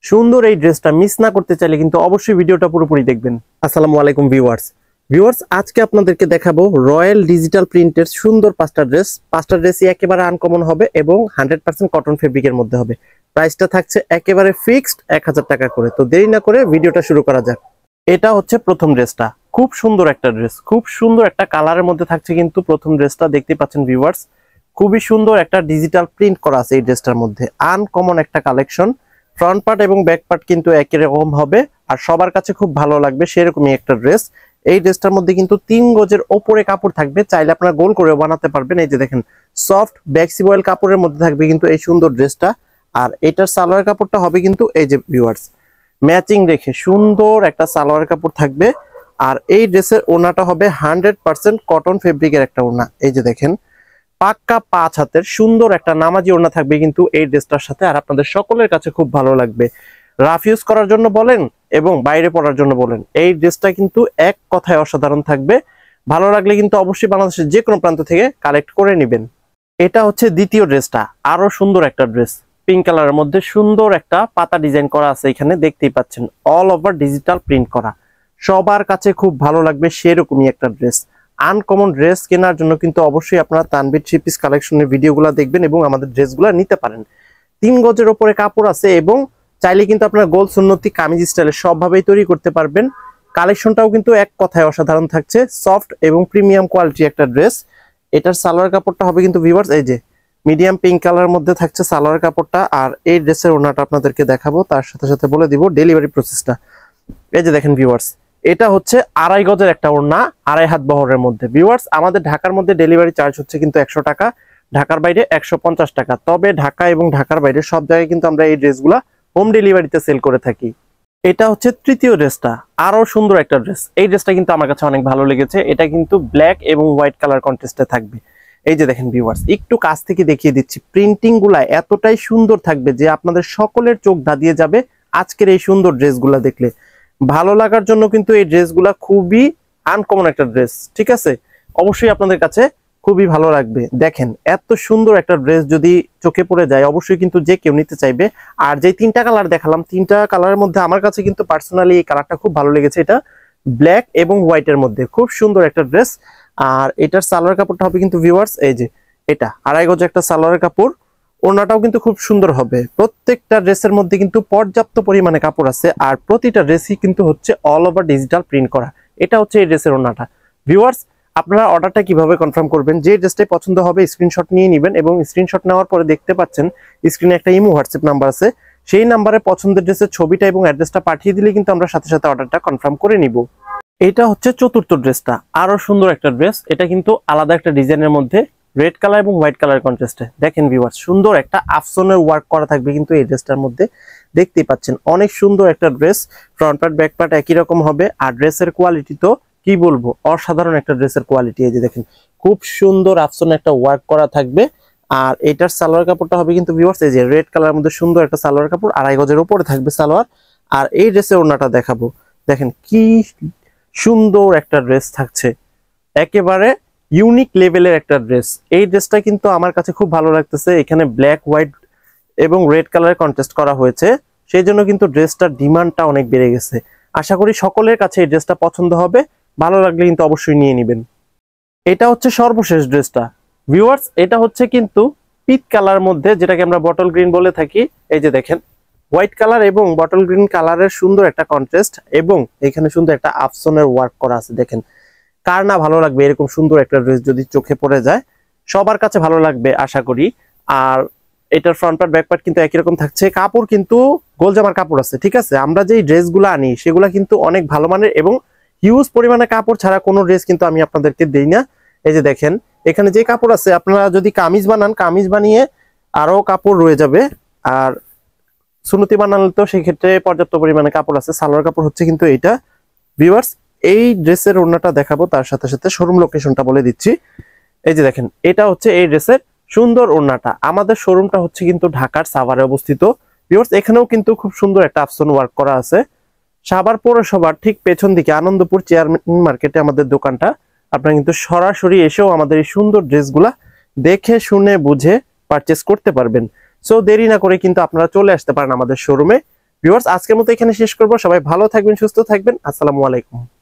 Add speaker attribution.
Speaker 1: সুন্দর এই ড্রেসটা মিস না করতে চাইলে কিন্তু অবশ্যই ভিডিওটা পুরোপুরি দেখবেন। আসসালামু আলাইকুম ভিউয়ার্স, আজকে আপনাদেরকে দেখাবো রয়্যাল ডিজিটাল প্রিন্টের সুন্দর পাঁচটা ড্রেসই একেবারে আনকমন হবে এবং 100% কটন ফেব্রিকের মধ্যে হবে। প্রাইসটা থাকছে একেবারে ফিক্সড 1000 টাকা করে। তো দেরি না করে ভিডিওটা শুরু করা যাক। এটা হচ্ছে প্রথম ড্রেসটা, খুব সুন্দর একটা ড্রেস, খুব সুন্দর একটা কালারের মধ্যে থাকছে কিন্তু প্রথম ড্রেসটা দেখতে পাচ্ছেন ভিউয়ার্স। খুবই সুন্দর একটা ডিজিটাল প্রিন্ট করা আছে এই ড্রেসটার মধ্যে, আনকমন একটা কালেকশন। ফ্রন্ট পার্ট এবং ব্যাক পার্ট কিন্তু একই রকম হবে আর সবার কাছে খুব ভালো লাগবে সেরকমই একটা ড্রেস। এই ড্রেসটার মধ্যে কিন্তু 3 গজের ওপরে কাপড় থাকবে, চাইলে আপনারা গোল করেও বানাতে পারবেন। এই যে দেখেন সফট ব্যাক্সিবয়েল কাপড়ের মধ্যে থাকবে কিন্তু এই সুন্দর ড্রেসটা। আর এটার সালোয়ার কাপড়টা হবে কিন্তু এই যে ভিউয়ার্স ম্যাচিং রেখে সুন্দর একটা সালোয়ার কাপড় থাকবে। আর এই ড্রেসের ওড়নাটা হবে 100% কটন ফেব্রিকের একটা ওড়না। এই যে দেখেন পাক্কা 5 হাতের সুন্দর একটা নামাজি ওড়না থাকবে কিন্তু এই ড্রেসটার সাথে। আর আপনাদের সকলের কাছে খুব ভালো লাগবে, রাফ ইউজ করার জন্য বলেন এবং বাইরে পরার জন্য বলেন, এই ড্রেসটা কিন্তু এক কথায় অসাধারণ থাকবে। ভালো লাগলে কিন্তু অবশ্যই বাংলাদেশের যে কোনো প্রান্ত থেকে কালেক্ট করে নেবেন। এটা হচ্ছে দ্বিতীয় ড্রেসটা, আরো সুন্দর একটা ড্রেস, পিঙ্ক কালারের মধ্যে সুন্দর একটা পাতা ডিজাইন করা আছে, এখানে দেখতেই পাচ্ছেন অল ওভার ডিজিটাল প্রিন্ট করা। সবার কাছে খুব ভালো লাগবে সেরকমই একটা ড্রেস। আনকমন ড্রেস কেনার জন্য কিন্তু অবশ্যই আপনারা তানভীর থ্রি পিস কালেকশনের ভিডিওগুলো দেখবেন এবং আমাদের ড্রেসগুলো নিতে পারেন। 3 গজের ওপরে কাপড় আছে এবং চাইলে কিন্তু আপনারা গোল সুন্নতি কামিজ স্টাইলে সবভাবেই তৈরি করতে পারবেন। কালেকশনটাও কিন্তু এক কথায় অসাধারণ থাকছে, সফট এবং প্রিমিয়াম কোয়ালিটি একটা ড্রেস। এটার সালোয়ার কাপড়টা হবে কিন্তু ভিউয়ার্স এই যে মিডিয়াম পিঙ্ক কালারের মধ্যে থাকছে সালোয়ার কাপড়টা। আর এই ড্রেসের ওড়নাটা আপনাদেরকে দেখাবো, তার সাথে সাথে বলে দিব ডেলিভারি প্রসেসটা। এই যে দেখেন ভিউয়ার্স, এটা হচ্ছে 2.5 গজের একটা ওড়না, 2.5 হাত বহরের মধ্যে। ভিউয়ার্স আমাদের ঢাকার মধ্যে ডেলিভারি চার্জ হচ্ছে কিন্তু 100 টাকা, ঢাকার বাইরে 150 টাকা। তবে ঢাকা এবং ঢাকার বাইরে সব জায়গায় কিন্তু আমরা এই ড্রেসগুলা হোম ডেলিভারিতে সেল করে থাকি। এটা হচ্ছে তৃতীয় ড্রেসটা, আরো সুন্দর একটা ড্রেস। এই ড্রেসটা কিন্তু আমার কাছে অনেক ভালো লেগেছে। এটা কিন্তু ব্ল্যাক এবং হোয়াইট কালার কন্ট্রাস্টে থাকবে। এই যে দেখেন ভিউয়ার্স, একটু কাছ থেকে দেখিয়ে দিচ্ছি, প্রিন্টিং গুলা এতটাই সুন্দর থাকবে যে আপনাদের সকলের চোখ ধাঁধিয়ে যাবে আজকের এই সুন্দর ড্রেসগুলা দেখলে। ভালো লাগার জন্য কিন্তু এই ড্রেসগুলা খুবই আনকমন একটা ড্রেস, ঠিক আছে? অবশ্যই আপনাদের কাছে খুবই ভালো লাগবে। দেখেন এত সুন্দর একটা ড্রেস যদি চোখে পড়ে যায় অবশ্যই কিন্তু যে কেউ নিতে চাইবে। আর যে 3টা কালার দেখালাম, 3টা কালারের মধ্যে আমার কাছে কিন্তু পার্সোনালি এই কালারটা খুব ভালো লেগেছে। এটা ব্ল্যাক এবং হোয়াইটের মধ্যে খুব সুন্দর একটা ড্রেস। আর এটার সালোয়ার কাপড়টা হবে কিন্তু ভিউয়ার্স এই যে এটা 2.5 গজ একটা সালোয়ার কাপড়। ওড়নাটাও কিন্তু খুব সুন্দর হবে। প্রত্যেকটা ড্রেসের মধ্যে কিন্তু পর্যাপ্ত পরিমাণে কাপড় আছে আর প্রতিটা ড্রেসই কিন্তু হচ্ছে অল ওভার ডিজিটাল প্রিন্ট করা। এটা হচ্ছে এই ড্রেসের ওড়নাটা। ভিউয়ার্স আপনারা অর্ডারটা কিভাবে কনফার্ম করবেন, যে ড্রেসটাই পছন্দ হবে স্ক্রিনশট নিয়ে নেবেন এবং স্ক্রিনশট নেওয়ার পরে দেখতে পাচ্ছেন স্ক্রিনে একটা ইমো হোয়াটসঅ্যাপ নাম্বার আছে, সেই নাম্বারে পছন্দের ড্রেসের ছবিটা এবং অ্যাড্রেসটা পাঠিয়ে দিলে কিন্তু আমরা সাথে সাথে অর্ডারটা কনফার্ম করে নিব। এটা হচ্ছে চতুর্থ ড্রেসটা, আরো সুন্দর একটা ড্রেস। এটা কিন্তু আলাদা একটা ডিজাইনের মধ্যে রেড কালার এবং হোয়াইট কালার কন্ট্রাস্টে। দেখেন ভিউয়ার্স সুন্দর একটা আফসনের ওয়ার্ক করা থাকবে কিন্তু এই ড্রেসটার মধ্যে, দেখতেই পাচ্ছেন অনেক সুন্দর একটা dress. Front part back part একই রকম হবে আর ড্রেসের কোয়ালিটি তো কি বলবো, অসাধারণ একটা ড্রেসের কোয়ালিটি। এই যে দেখেন খুব সুন্দর আফসনের একটা ওয়ার্ক করা থাকবে। আর এটার সালোয়ার কাপড়টা হবে কিন্তু ভিউয়ার্স এই যে রেড কালারের মধ্যে সুন্দর একটা সালোয়ার কাপড়, 2.5 গজের উপরে থাকবে সালোয়ার। আর এই ড্রেসের ওড়নাটা দেখাবো, দেখেন কি সুন্দর একটা ড্রেস থাকছে, একেবারে ইউনিক লেভেলের একটা ড্রেস। এই ড্রেসটা কিন্তু আমার কাছে খুব ভালো লাগতেছে। এখানে ব্ল্যাক হোয়াইট এবং রেড কালারের কন্ট্রাস্ট করা হয়েছে, সেই জন্য কিন্তু ড্রেসটার ডিমান্ডটা অনেক বেড়ে গেছে। আশা করি সকলের কাছে এই ড্রেসটা পছন্দ হবে, ভালো লাগলে কিন্তু অবশ্যই নিয়ে নেবেন। এটা হচ্ছে সর্বশেষ ড্রেসটা ভিউয়ার্স, এটা হচ্ছে কিন্তু পিচ কালার মধ্যে, যেটাকে আমরা বটল গ্রিন বলে থাকি। এই যে দেখেন হোয়াইট কালার এবং বটল গ্রিন কালারের সুন্দর একটা কন্ট্রাস্ট এবং এখানে সুন্দর একটা আফসনের ওয়ার্ক করা আছে। দেখেন কার না ভালো লাগবে এরকম সুন্দর একটা ড্রেস যদি চোখে পড়ে যায়, সবার কাছে ভালো লাগবে আশা করি। আর এটার ফ্রন্ট পার্ট ব্যাক পার্ট কিন্তু একই রকম থাকছে। কাপড় কিন্তু গোল জামার কাপড় আছে, ঠিক আছে? আমরা যেই ড্রেসগুলো আনি সেগুলো কিন্তু অনেক ভালো মানের এবং হিউজ পরিমাণে কাপড় ছাড়া কোনো ড্রেস কিন্তু আমি আপনাদেরকে দেই না। এই যে দেখেন এখানে যে কাপড় আছে, আপনারা যদি কামিজ বানান কামিজ বানিয়ে আরো কাপড় রয়ে যাবে, আর সুন্নতি বানালে তো সেই ক্ষেত্রে পর্যাপ্ত পরিমাণে কাপড় আছে। সালোয়ার কাপড় হচ্ছে কিন্তু এইটা ভিউয়ার্স। এই ড্রেসের ওড়নাটা দেখাবো, তার সাথে সাথে শোরুম লোকেশনটা বলে দিচ্ছি। এই যে দেখেন এটা হচ্ছে এই ড্রেসের সুন্দর ওড়নাটা। আমাদের শোরুমটা হচ্ছে কিন্তু ঢাকার সাভারে অবস্থিত ভিউয়ার্স। এখানেও কিন্তু খুব সুন্দর একটা আফসন ওয়ার্ক করা আছে। সাভার পৌরসভার ঠিক পেছন দিকে আনন্দপুর চেয়ারম্যান মার্কেটে আমাদের দোকানটা। আপনারা কিন্তু সরাসরি এসেও আমাদের এই সুন্দর ড্রেসগুলা দেখে শুনে বুঝে পারচেস করতে পারবেন। সো দেরি না করে কিন্তু আপনারা চলে আসতে পারেন আমাদের শোরুমে। ভিউয়ার্স আজকের মতো এখানে শেষ করব। সবাই ভালো থাকবেন, সুস্থ থাকবেন। আসসালামু আলাইকুম।